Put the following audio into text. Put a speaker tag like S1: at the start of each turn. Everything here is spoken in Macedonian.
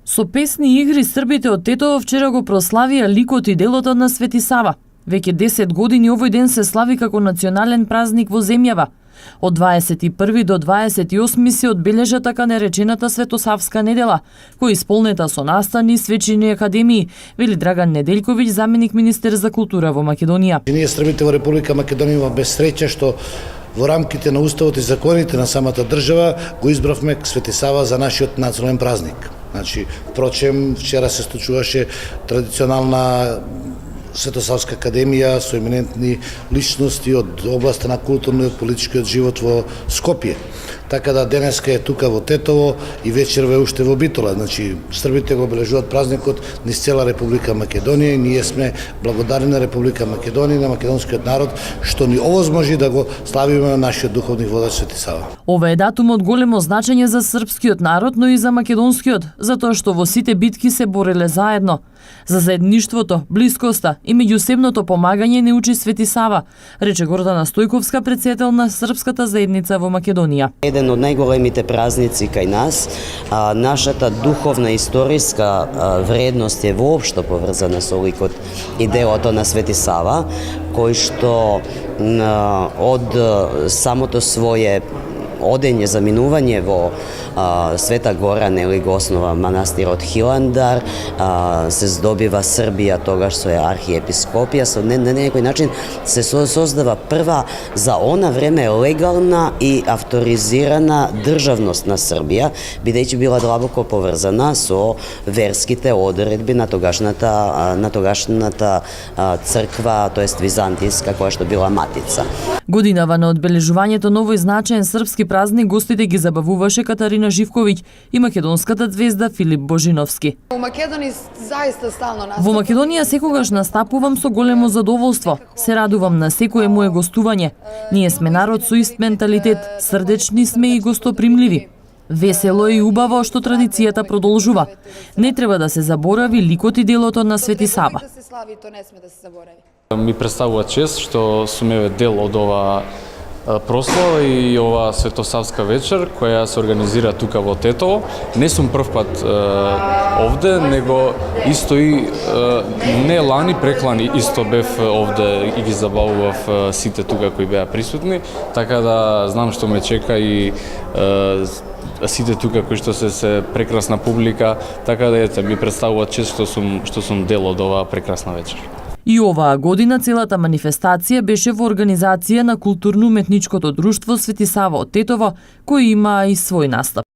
S1: Со песни и игри србите од Тетово вчера го прославија ликот и делото на Свети Сава. Веќе 10 години овој ден се слави како национален празник во земјава. Од 21 до 28 се одбележа така наречената Светосавска недела, која исполнета со настани и свечени академии, вели Драган Неделјковиќ, заменик министер за култура во Македонија.
S2: Ние србите во Република Македонија имаме среќа што во рамките на уставот и законите на самата држава го избравме Свети Сава за нашиот национален празник. Значи, впрочем, вчера се случуваше традиционална Светосавска академија со еминентни личности од областа на културниот политичкиот живот во Скопје. Така да денеска е тука во Тетово и вечерва е уште во Битола. Значи, србите го обележуваат празникот низ цела Република Македонија и ние сме благодарни на Република Македонија и на македонскиот народ што ни овозможи да го славиме на нашиот духовни водач Свети Сава.
S1: Ова е датум од големо значење за српскиот народ, но и за македонскиот, затоа што во сите битки се бореле заедно. За заедништвото, блискоста и меѓусебното помагање не учи Свети Сава, рече Гордана Стојковска, председател на српската заедница во Македонија.
S3: Еден од најголемите празници кај нас, нашата духовна историска вредност е воопшто поврзана со ликот и делото на Свети Сава, кој што од самото свое одење, заминување во Света Гора, нели го основа манастирот Хиландар, се здобива Србија тогаш со архиепископија, со на некој начин се создава прва за она време легална и авторизирана државност на Србија, бидејќи била длабоко поврзана со верските одредби на тогашната црква, тоест византијска, која што била матица.
S1: Годинава на одбележувањето на овој значаен српски празник гостите ги забавуваше Катарина Живковиќ и македонската звезда Филип Божиновски. Во Македонија секогаш настапувам со големо задоволство. Се радувам на секое мое гостување. Ние сме народ со ист менталитет, срдечни сме и гостопримливи. Весело и убаво што традицијата продолжува. Не треба да се заборави ликот и делото на Свети Сава.
S4: Ми представува чест што сум дел од ова прослава и ова Светосавска вечер која се организира тука во Тетово. Не сум прв пат овде, него исто и не лани, преклани исто бев овде и ги забавував сите тука кои беа присутни, така да знам што ме чека и сите тука кои што се прекрасна публика, така да ете ми представува чест што сум дел од оваа прекрасна вечер.
S1: И оваа година целата манифестација беше во организација на културно-уметничкото друштво Свети Сава од Тетово, кој има и свој настап.